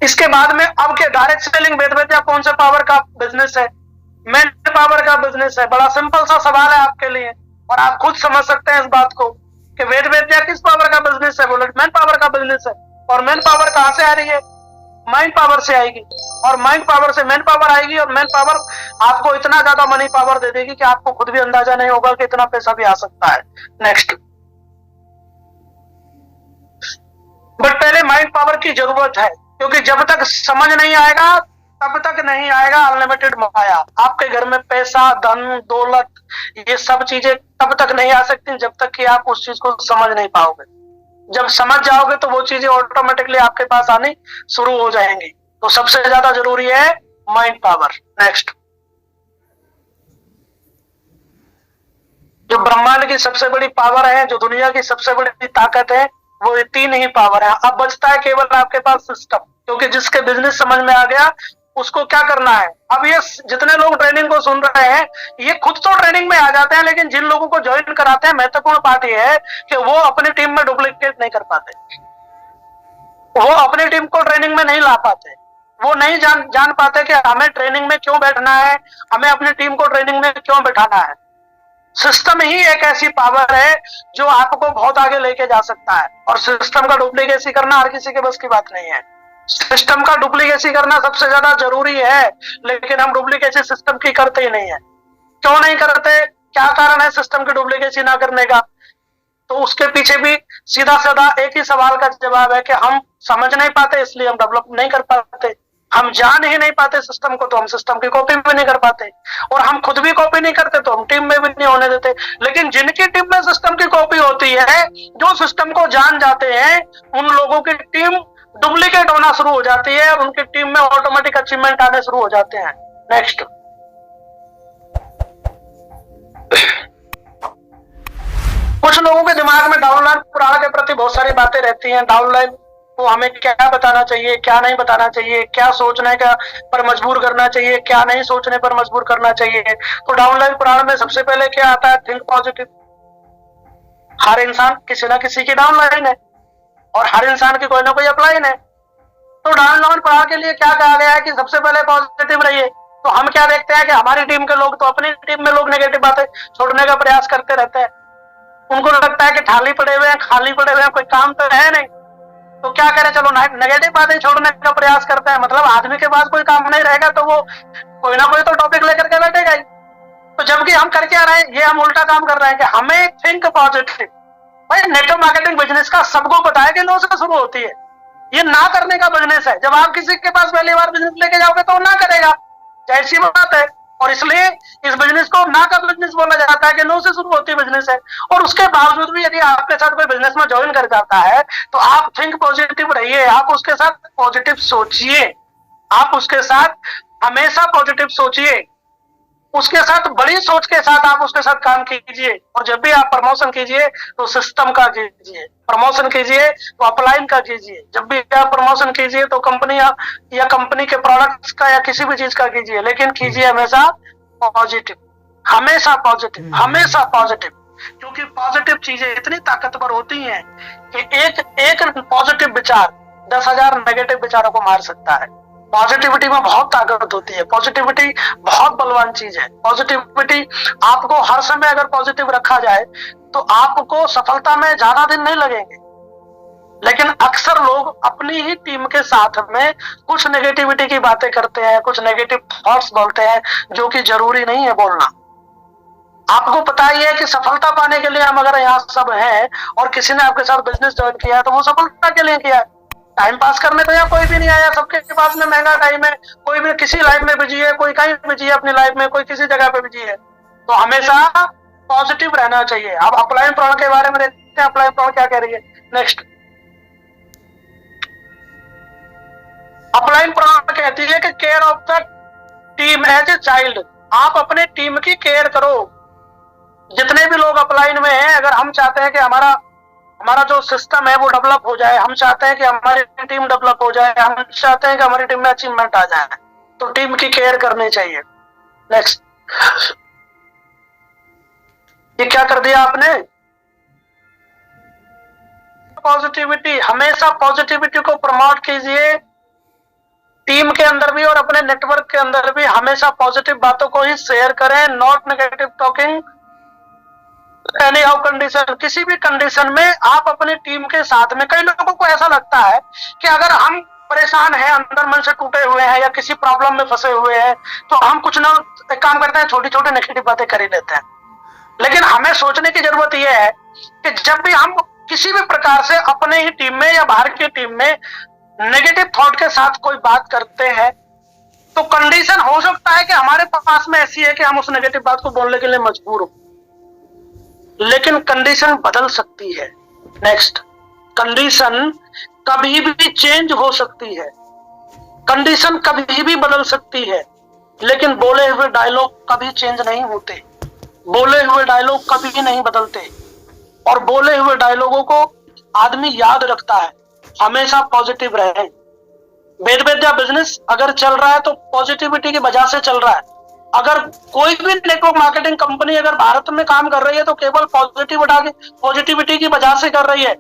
इसके बाद में अब के डायरेक्ट सेलिंग वेद विद्या कौन से पावर का बिजनेस है? मैन पावर का बिजनेस है। बड़ा सिंपल सा सवाल है आपके लिए और आप खुद समझ सकते हैं इस बात को कि वेद विद्या किस पावर का बिजनेस है? बोले मैन पावर का बिजनेस है। और मैन पावर कहां से आ रही है? माइंड पावर से आएगी, और माइंड पावर से मैन पावर आएगी, और मैन पावर आपको इतना ज्यादा मनी पावर दे देगी कि आपको खुद भी अंदाजा नहीं होगा कि इतना पैसा भी आ सकता है। नेक्स्ट, बट पहले माइंड पावर की जरूरत है, क्योंकि जब तक समझ नहीं आएगा तब तक नहीं आएगा अनलिमिटेड माया। आपके घर में पैसा, धन, दौलत, ये सब चीजें तब तक नहीं आ सकती जब तक कि आप उस चीज को समझ नहीं पाओगे। जब समझ जाओगे तो वो चीजें ऑटोमेटिकली आपके पास आनी शुरू हो जाएंगी। तो सबसे ज्यादा जरूरी है माइंड पावर। नेक्स्ट, जो ब्रह्मांड की सबसे बड़ी पावर है, जो दुनिया की सबसे बड़ी ताकत है, वो ये तीन ही पावर है। अब बचता है केवल आपके पास सिस्टम, क्योंकि जिसके बिजनेस समझ में आ गया उसको क्या करना है। अब ये जितने लोग ट्रेनिंग को सुन रहे हैं ये खुद तो ट्रेनिंग में आ जाते हैं, लेकिन जिन लोगों को ज्वाइन कराते हैं महत्वपूर्ण बात यह है कि वो अपनी टीम में डुप्लीकेट नहीं कर पाते, वो अपनी टीम को ट्रेनिंग में नहीं ला पाते, वो नहीं जान पाते कि हमें ट्रेनिंग में क्यों बैठना है, हमें अपनी टीम को ट्रेनिंग में क्यों बैठाना है। सिस्टम ही एक ऐसी पावर है जो आपको बहुत आगे लेके जा सकता है, और सिस्टम का डुप्लीकेसी करना हर किसी के बस की बात नहीं है। सिस्टम का डुप्लीकेसी करना सबसे ज्यादा जरूरी है, लेकिन हम डुप्लीकेसी सिस्टम की करते ही नहीं है। क्यों नहीं करते? क्या कारण है सिस्टम की डुप्लीकेसी ना करने का? तो उसके पीछे भी सीधा साधा एक ही सवाल का जवाब है कि हम समझ नहीं पाते, इसलिए हम डेवलप नहीं कर पाते। हम जान ही नहीं पाते सिस्टम को, तो हम सिस्टम की कॉपी भी नहीं कर पाते, और हम खुद भी कॉपी नहीं करते तो हम टीम में भी नहीं होने देते। लेकिन जिनकी टीम में सिस्टम की कॉपी होती है, जो सिस्टम को जान जाते हैं, उन लोगों की टीम डुप्लीकेट होना शुरू हो जाती है और उनकी टीम में ऑटोमेटिक अचीवमेंट आने शुरू हो जाते हैं। नेक्स्ट, कुछ लोगों के दिमाग में डाउनलाइन पुराण के प्रति बहुत सारी बातें रहती हैं। डाउनलाइन को हमें क्या बताना चाहिए, क्या नहीं बताना चाहिए, क्या सोचने का पर मजबूर करना चाहिए, क्या नहीं सोचने पर मजबूर करना चाहिए। तो डाउनलाइन पुराण में सबसे पहले क्या आता है? Think positive. हर इंसान किसी ना किसी की डाउनलाइन है और हर इंसान की कोई ना कोई अपलाइन है। तो डाउनलाइन पुराण के लिए क्या कहा गया है कि सबसे पहले पॉजिटिव रहिए। तो हम क्या देखते हैं कि हमारी टीम के लोग तो अपनी टीम में लोग नेगेटिव बातें छोड़ने का प्रयास करते रहते हैं। उनको लगता है कि खाली पड़े हुए हैं, खाली पड़े हुए हैं, कोई काम तो है नहीं, तो क्या करें, चलो नेगेटिव बातें छोड़ने का प्रयास करते हैं। मतलब आदमी के पास कोई काम नहीं रहेगा तो वो कोई ना कोई तो टॉपिक लेकर के बैठेगा ही। तो जबकि हम करके आ रहे हैं, ये हम उल्टा काम कर रहे हैं कि हमें थिंक पॉजिटिव। भाई नेटवर्क मार्केटिंग बिजनेस का सबको पता है कि नो से शुरू होती है, ये ना करने का बिजनेस है। जब आप किसी के पास पहली बार बिजनेस लेके जाओगे तो ना करेगा, ऐसी बात है। और इसलिए इस बिजनेस को ना का बिजनेस बोला जाता है कि नो से शुरू होती बिजनेस है। और उसके बावजूद भी यदि आपके साथ कोई बिजनेस में ज्वाइन कर जाता है तो आप थिंक पॉजिटिव रहिए, आप उसके साथ पॉजिटिव सोचिए, आप उसके साथ हमेशा पॉजिटिव सोचिए, उसके साथ बड़ी सोच के साथ आप उसके साथ काम कीजिए। और जब भी आप प्रमोशन कीजिए तो सिस्टम का कीजिए, प्रमोशन कीजिए तो अपलाइन का कीजिए। जब भी आप प्रमोशन कीजिए तो कंपनी या कंपनी के प्रोडक्ट्स का या किसी भी चीज का कीजिए, लेकिन कीजिए हमेशा पॉजिटिव, हमेशा पॉजिटिव, हमेशा पॉजिटिव। क्योंकि पॉजिटिव चीजें इतनी ताकतवर होती हैं कि एक पॉजिटिव विचार 10,000 नेगेटिव विचारों को मार सकता है। पॉजिटिविटी में बहुत ताकत होती है, पॉजिटिविटी बहुत बलवान चीज है। पॉजिटिविटी आपको हर समय अगर पॉजिटिव रखा जाए तो आपको सफलता में ज्यादा दिन नहीं लगेंगे। लेकिन अक्सर लोग अपनी ही टीम के साथ में कुछ नेगेटिविटी की बातें करते हैं, कुछ नेगेटिव थॉट्स बोलते हैं, जो कि जरूरी नहीं है बोलना। आपको पता ही है कि सफलता पाने के लिए हम अगर यहाँ सब हैं और किसी ने आपके साथ बिजनेस ज्वाइन किया है तो वो सफलता के लिए किया है। टाइम पास करने तो यहाँ कोई भी नहीं आया, सबके पास में महंगा टाइम है, कोई भी किसी लाइफ में बिजी है, कोई कहीं बिजी है अपनी लाइफ में, कोई किसी जगह पे बिजी है। तो हमेशा पॉजिटिव रहना चाहिए। अब अपलाइन प्रण के बारे में देखते हैं, अपलाइन प्रण क्या कह रही है। नेक्स्ट, अपलाइन प्रण कहती है कि care of the team as a child. आप अपने टीम की केयर करो। जितने भी लोग अपलाइन में हैं, अगर हम चाहते हैं कि हमारा जो सिस्टम है वो डेवलप हो जाए, हम चाहते हैं कि हमारी टीम डेवलप हो जाए, हम चाहते हैं कि हमारी टीम में अचीवमेंट आ जाए, तो टीम की केयर करनी चाहिए। नेक्स्ट, ये क्या कर दिया आपने, पॉजिटिविटी। हमेशा पॉजिटिविटी को प्रमोट कीजिए, टीम के अंदर भी और अपने नेटवर्क के अंदर भी हमेशा पॉजिटिव बातों को ही शेयर करें। Not negative talking any how condition. किसी भी कंडीशन में आप अपनी टीम के साथ में, कई लोगों को ऐसा लगता है कि अगर हम परेशान हैं, अंदर मन से टूटे हुए हैं या किसी प्रॉब्लम में फंसे हुए हैं, तो हम कुछ ना एक काम करते हैं, छोटी छोटी नेगेटिव बातें कर ही लेते हैं। लेकिन हमें सोचने की जरूरत यह है कि जब भी हम किसी भी प्रकार से अपने ही टीम में या बाहर की टीम में नेगेटिव थॉट के साथ कोई बात करते हैं, तो कंडीशन हो सकता है कि हमारे पास में ऐसी है कि हम उस नेगेटिव बात को बोलने के लिए मजबूर हो, लेकिन कंडीशन बदल सकती है। नेक्स्ट, कंडीशन कभी भी चेंज हो सकती है, कंडीशन कभी भी बदल सकती है, लेकिन बोले हुए डायलॉग कभी चेंज नहीं होते, बोले हुए डायलॉग कभी नहीं बदलते, और बोले हुए डायलॉगों को आदमी याद रखता है। हमेशा पॉजिटिव रहे। वेद विद्या बिजनेस अगर चल रहा है तो पॉजिटिविटी की वजह से चल रहा है। अगर कोई भी नेटवर्क मार्केटिंग कंपनी अगर भारत में काम कर रही है तो केवल पॉजिटिविटी की वजह से कर रही है।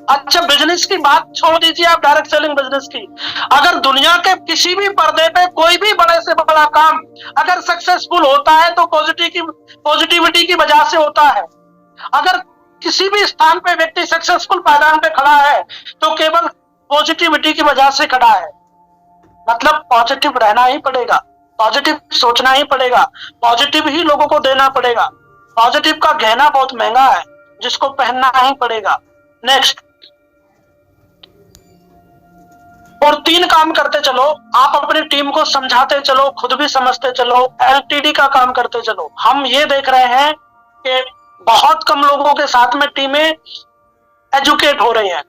अच्छा, बिजनेस की बात छोड़ दीजिए आप, डायरेक्ट सेलिंग बिजनेस की। अगर दुनिया के किसी भी पर्दे पे कोई भी बड़े से बड़ा काम अगर सक्सेसफुल होता है तो पॉजिटिविटी की वजह से होता है। अगर किसी भी स्थान पे व्यक्ति सक्सेसफुल पायदान पे खड़ा है तो केवल पॉजिटिविटी की वजह से खड़ा है। मतलब पॉजिटिव रहना ही पड़ेगा, पॉजिटिव सोचना ही पड़ेगा, पॉजिटिव ही लोगों को देना पड़ेगा। पॉजिटिव का गहना बहुत महंगा है जिसको पहनना ही पड़ेगा। नेक्स्ट, और 3 काम करते चलो। आप अपनी टीम को समझाते चलो, खुद भी समझते चलो, एलटीडी का काम करते चलो। हम ये देख रहे हैं कि बहुत कम लोगों के साथ में टीमें एजुकेट हो रही हैं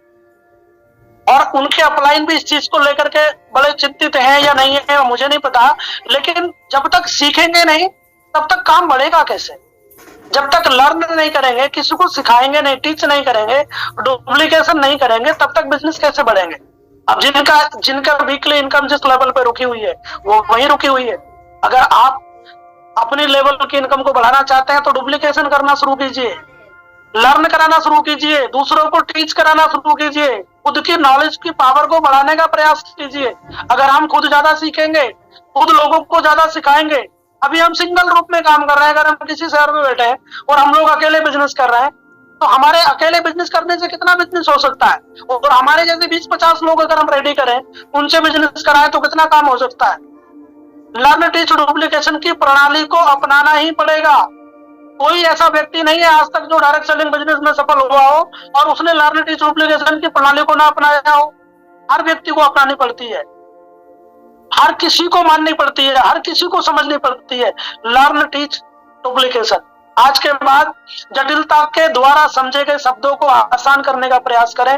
और उनके अपलाइन भी इस चीज को लेकर के बड़े चिंतित हैं या नहीं है मुझे नहीं पता, लेकिन जब तक सीखेंगे नहीं तब तक काम बढ़ेगा कैसे। जब तक लर्न नहीं करेंगे, किसी को सिखाएंगे नहीं, टीच नहीं करेंगे, डुप्लीकेशन नहीं करेंगे, तब तक बिजनेस कैसे बढ़ेंगे। अब जिनका वीकली इनकम जिस लेवल पे रुकी हुई है वो वहीं रुकी हुई है। अगर आप अपनी लेवल की इनकम को बढ़ाना चाहते हैं तो डुप्लीकेशन करना शुरू कीजिए, लर्न कराना शुरू कीजिए, दूसरों को टीच कराना शुरू कीजिए, खुद की नॉलेज की पावर को बढ़ाने का प्रयास कीजिए। अगर हम खुद ज्यादा सीखेंगे, खुद लोगों को ज्यादा सिखाएंगे। अभी हम सिंगल रूप में काम कर रहे हैं, अगर हम किसी शहर में बैठे हैं और हम लोग अकेले बिजनेस कर रहे हैं तो हमारे अकेले बिजनेस करने से कितना बिजनेस हो सकता है, और हमारे जैसे 20-50 लोग अगर हम रेडी करें, उनसे बिजनेस कराएं तो कितना काम हो सकता है। लर्न टीच डुप्लीकेशन की प्रणाली को अपनाना ही पड़ेगा। कोई ऐसा व्यक्ति नहीं है आज तक जो डायरेक्ट सेलिंग बिजनेस में सफल हुआ हो और उसने लर्न टीच डुप्लीकेशन की प्रणाली को ना अपनाया हो। हर व्यक्ति को अपनानी पड़ती है, हर किसी को माननी पड़ती है, हर किसी को समझनी पड़ती है। Learn teach duplication. आज के बाद जटिलता के द्वारा समझे गए शब्दों को आसान करने का प्रयास करें।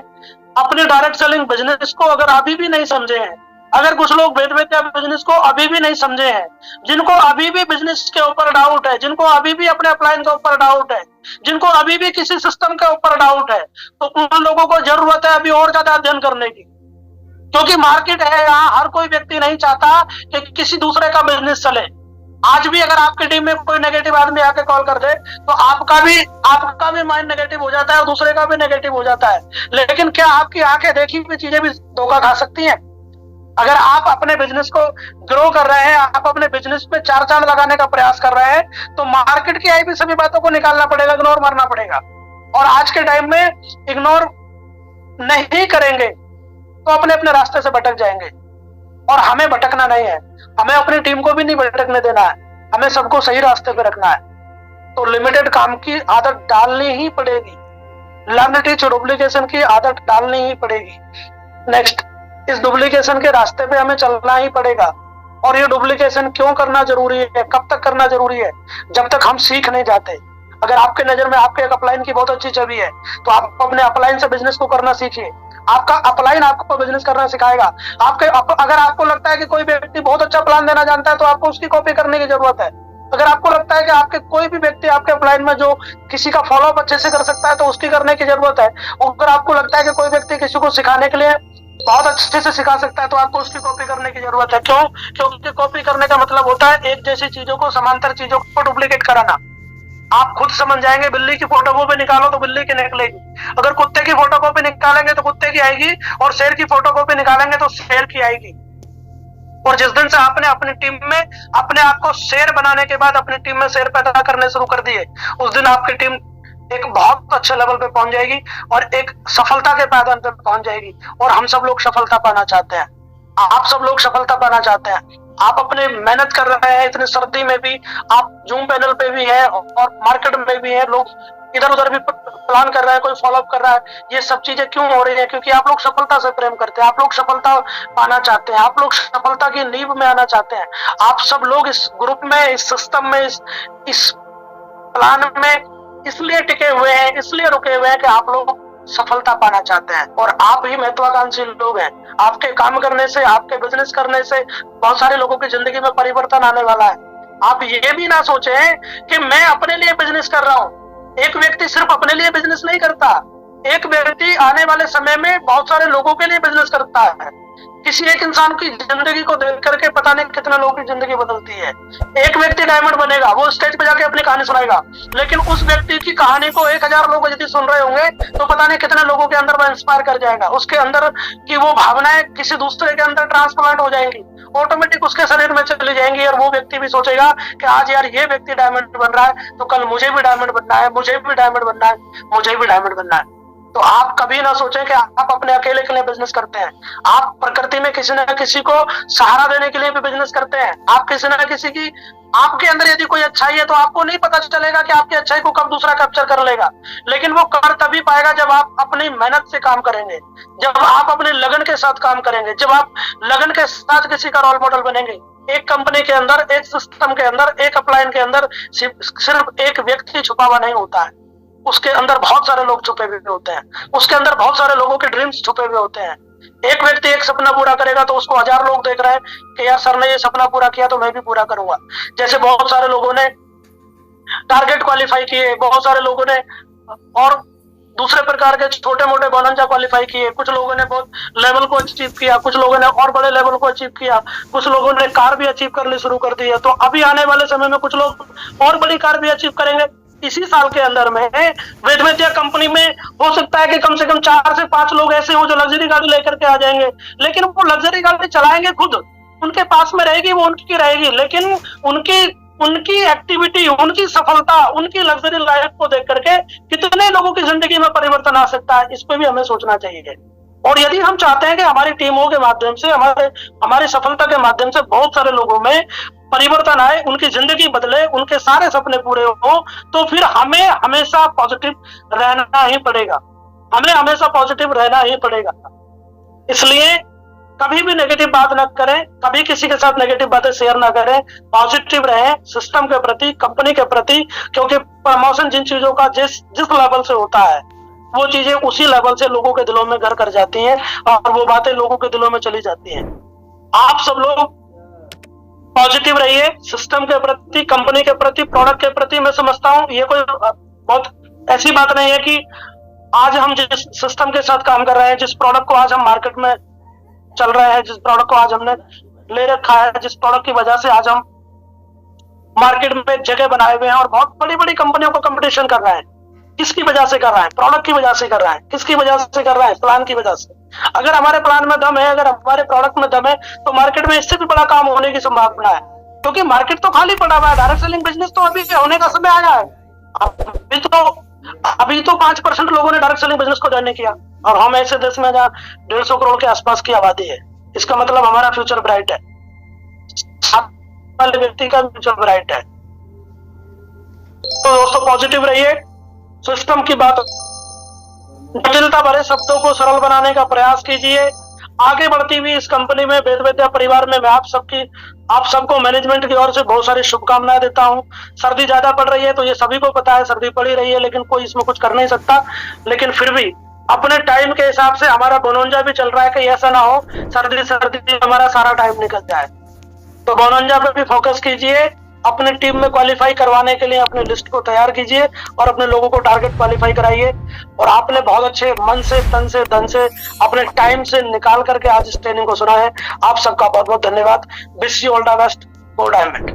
अपने डायरेक्ट सेलिंग बिजनेस को अगर अभी भी नहीं समझे हैं, अगर कुछ लोग वेद विद्या बिजनेस को अभी भी नहीं समझे हैं, जिनको अभी भी बिजनेस के ऊपर डाउट है, जिनको अभी भी अपने अपलाइन के ऊपर डाउट है, जिनको अभी भी किसी सिस्टम के ऊपर डाउट है, तो उन लोगों को जरूरत है अभी और ज्यादा अध्ययन करने की। क्योंकि मार्केट है यहाँ, हर कोई व्यक्ति नहीं चाहता कि किसी दूसरे का बिजनेस चले। आज भी अगर आपकी टीम में कोई नेगेटिव आदमी आके कॉल कर दे तो आपका भी माइंड नेगेटिव हो जाता है और दूसरे का भी नेगेटिव हो जाता है। लेकिन क्या आपकी आंखें देखी हुई चीजें भी धोखा खा सकती हैं? अगर आप अपने बिजनेस को ग्रो कर रहे हैं, आप अपने बिजनेस पे चार चांद लगाने का प्रयास कर रहे हैं, तो मार्केट की आई भी सभी बातों को निकालना पड़ेगा, इग्नोर मारना पड़ेगा। और आज के टाइम में इग्नोर नहीं करेंगे तो अपने अपने रास्ते से भटक जाएंगे। और हमें भटकना नहीं है, हमें अपनी टीम को भी नहीं भटकने देना है, हमें सबको सही रास्ते पे रखना है। तो लिमिटेड काम की आदत डालनी ही पड़ेगी, लर्न टीच डुप्लीकेशन की आदत डालनी ही पड़ेगी। नेक्स्ट, इस डुप्लीकेशन के रास्ते पे हमें चलना ही पड़ेगा। और ये डुप्लीकेशन क्यों करना जरूरी है, कब तक करना जरूरी है? जब तक हम सीख नहीं जाते। अगर आपके नजर में आपके एक अपलाइन की बहुत अच्छी छवि है, तो आप अपने अपलाइन से बिजनेस को करना सीखिए। आपका अपलाइन आपको बिजनेस करना सिखाएगा। अगर आपको लगता है कि कोई व्यक्ति बहुत अच्छा प्लान देना जानता है, तो आपको उसकी कॉपी करने की जरूरत है। अगर आपको लगता है कि आपके कोई भी व्यक्ति आपके अपलाइन में जो किसी का फॉलोअप अच्छे से कर सकता है, तो उसकी करने की जरूरत है। अगर आपको लगता है कि कोई व्यक्ति किसी को सिखाने के लिए बहुत अच्छे से सिखा सकता है, तो आपको उसकी कॉपी करने की जरूरत है। क्यों? क्योंकि कॉपी करने का मतलब होता है एक जैसी चीजों को, समांतर चीजों को डुप्लीकेट कराना। आप खुद समझ जाएंगे, बिल्ली की फोटोकॉपी निकालो तो बिल्ली की निकलेगी, अगर कुत्ते की फोटोकॉपी निकालेंगे तो कुत्ते की आएगी, और शेर की फोटोकॉपी निकालेंगे तो शेर की आएगी। और जिस दिन से आपने अपनी टीम में अपने आप को शेर बनाने के बाद अपनी टीम में शेर पैदा करने शुरू कर दिए, उस दिन आपकी टीम एक बहुत अच्छे लेवल पे पहुंच जाएगी और एक सफलता के पैदान पे पहुंच जाएगी। और हम सब लोग सफलता पाना चाहते हैं, आप सब लोग सफलता पाना चाहते हैं। आप अपने मेहनत कर रहे हैं, इतनी सर्दी में भी आप जूम पैनल पे भी है और मार्केट में भी है, लोग इधर उधर भी प्लान कर रहे हैं, कोई फॉलोअप कर रहा है। ये सब चीजें क्यों हो रही है? क्योंकि आप लोग सफलता से प्रेम करते हैं, आप लोग सफलता पाना चाहते हैं, आप लोग सफलता की नींव में आना चाहते हैं। आप सब लोग इस ग्रुप में, इस सिस्टम में, इस प्लान में इसलिए टिके हुए हैं, इसलिए रुके हुए हैं कि आप लोग सफलता पाना चाहते हैं। और आप ही महत्वाकांक्षी लोग हैं। आपके काम करने से, आपके बिजनेस करने से बहुत सारे लोगों की जिंदगी में परिवर्तन आने वाला है। आप ये भी ना सोचें कि मैं अपने लिए बिजनेस कर रहा हूँ। एक व्यक्ति सिर्फ अपने लिए बिजनेस नहीं करता, एक व्यक्ति आने वाले समय में बहुत सारे लोगों के लिए बिजनेस करता है। किसी एक इंसान की जिंदगी को देख करके पता नहीं कितने लोगों की जिंदगी बदलती है। एक व्यक्ति डायमंड बनेगा, वो स्टेज पे जाके अपनी कहानी सुनाएगा, लेकिन उस व्यक्ति की कहानी को 1000 लोग यदि सुन रहे होंगे तो पता नहीं कितने लोगों के अंदर वो इंस्पायर कर जाएगा। उसके अंदर की वो भावनाएं किसी दूसरे के अंदर ट्रांसप्लांट हो जाएंगी, ऑटोमेटिक उसके शरीर में चली जाएंगी, और वो व्यक्ति भी सोचेगा कि आज यार ये व्यक्ति डायमंड बन रहा है, तो कल मुझे भी डायमंड बनना है, मुझे भी डायमंड बनना है, मुझे भी डायमंड बनना है। तो आप कभी ना सोचें कि आप अपने अकेले के लिए बिजनेस करते हैं। आप प्रकृति में किसी न किसी को सहारा देने के लिए भी बिजनेस करते हैं। आप किसी न किसी की, आपके अंदर यदि कोई अच्छाई है तो आपको नहीं पता चलेगा कि आपकी अच्छाई को कब दूसरा कैप्चर कर लेगा, लेकिन वो कर तभी पाएगा जब आप अपनी मेहनत से काम करेंगे, जब आप अपने लगन के साथ काम करेंगे, जब आप लगन के साथ किसी का रोल मॉडल बनेंगे। एक कंपनी के अंदर, एक सिस्टम के अंदर, एक अपलाइन के अंदर सिर्फ एक व्यक्ति छुपा हुआ नहीं होता है, उसके अंदर बहुत सारे लोग छुपे हुए होते हैं, उसके अंदर बहुत सारे लोगों के ड्रीम्स छुपे हुए होते हैं। एक व्यक्ति एक सपना पूरा करेगा तो उसको 1000 लोग देख रहे हैं कि यार सर ने ये सपना पूरा किया तो मैं भी पूरा करूंगा। जैसे बहुत सारे लोगों ने टारगेट क्वालिफाई किए, बहुत सारे लोगों ने और दूसरे प्रकार के छोटे मोटे बोनंजा क्वालिफाई किए, कुछ लोगों ने बहुत लेवल को अचीव किया, कुछ लोगों ने और बड़े लेवल को अचीव किया, कुछ लोगों ने कार भी अचीव करनी शुरू कर दी है। तो अभी आने वाले समय में कुछ लोग और बड़ी कार भी अचीव करेंगे। इसी साल के अंदर में वेदवेदिया कंपनी में हो सकता है कि कम से कम 4 से 5 लोग ऐसे हो जो लग्जरी गाड़ी लेकर के आ जाएंगे, लेकिन वो लग्जरी गाड़ी चलाएंगे खुद, उनके पास में रहेगी, वो उनकी रहेगी, लेकिन उनकी एक्टिविटी, उनकी सफलता, उनकी लग्जरी लाइफ को देख करके कितने लोगों की जिंदगी में परिवर्तन आ सकता है, इस पे भी हमें सोचना चाहिए। और यदि हम चाहते हैं कि हमारी टीमों के माध्यम से, हमारी सफलता के माध्यम से बहुत सारे लोगों में परिवर्तन आए, उनकी जिंदगी बदले, उनके सारे सपने पूरे हो, तो फिर हमें हमेशा पॉजिटिव रहना ही पड़ेगा, हमें हमेशा पॉजिटिव रहना ही पड़ेगा। इसलिए कभी भी नेगेटिव बात ना करें, कभी किसी के साथ नेगेटिव बातें शेयर ना करें, पॉजिटिव रहें सिस्टम के प्रति, कंपनी के प्रति, क्योंकि प्रमोशन जिन चीजों का जिस लेवल से होता है, वो चीजें उसी लेवल से लोगों के दिलों में घर कर जाती हैं और वो बातें लोगों के दिलों में चली जाती हैं। आप सब लोग पॉजिटिव रहिए सिस्टम के प्रति, कंपनी के प्रति, प्रोडक्ट के प्रति। मैं समझता हूँ ये कोई बहुत ऐसी बात नहीं है कि आज हम जिस सिस्टम के साथ काम कर रहे हैं, जिस प्रोडक्ट को आज हम मार्केट में चल रहे हैं, जिस प्रोडक्ट को आज हमने ले रखा है, जिस प्रोडक्ट की वजह से आज हम मार्केट में जगह बनाए हुए हैं और बहुत बड़ी बड़ी कंपनियों को कंपटीशन कर रहे हैं, किसकी वजह से कर रहा है? प्रोडक्ट की वजह से कर रहा है। किसकी वजह से कर रहा है? प्लान की वजह से। अगर हमारे प्लान में दम है, अगर हमारे प्रोडक्ट में दम है, तो मार्केट में इससे भी बड़ा काम होने की संभावना है, क्योंकि मार्केट तो खाली पड़ा हुआ है। डायरेक्ट सेलिंग बिजनेस तो अभी होने का समय आया है। अभी तो 5% लोगों ने डायरेक्ट सेलिंग बिजनेस को ज्वाइन किया, और हम ऐसे देश में जहाँ 150 करोड़ के आसपास की आबादी है। इसका मतलब हमारा फ्यूचर ब्राइट है, वाले व्यक्ति का फ्यूचर ब्राइट है। तो दोस्तों पॉजिटिव रहिए। सिस्टम की बात, जटिलता भरे शब्दों को सरल बनाने का प्रयास कीजिए। आगे बढ़ती हुई इस कंपनी में वेद विद्या परिवार में मैं आप सबको मैनेजमेंट की ओर से बहुत सारी शुभकामनाएं देता हूं। सर्दी ज्यादा पड़ रही है तो ये सभी को पता है, सर्दी पड़ी रही है, लेकिन कोई इसमें कुछ कर नहीं सकता। लेकिन फिर भी अपने टाइम के हिसाब से हमारा बोनोंजा भी चल रहा है कि ऐसा ना हो सर्दी हमारा सारा टाइम निकल जाए। तो बोनोंजा पे भी फोकस कीजिए। अपनी टीम में क्वालिफाई करवाने के लिए अपनी लिस्ट को तैयार कीजिए और अपने लोगों को टारगेट क्वालिफाई कराइए। और आपने बहुत अच्छे मन से, तन से, धन से, अपने टाइम से निकाल करके आज इस ट्रेनिंग को सुना है। आप सबका बहुत बहुत धन्यवाद। Wish you all the best. Go diamond.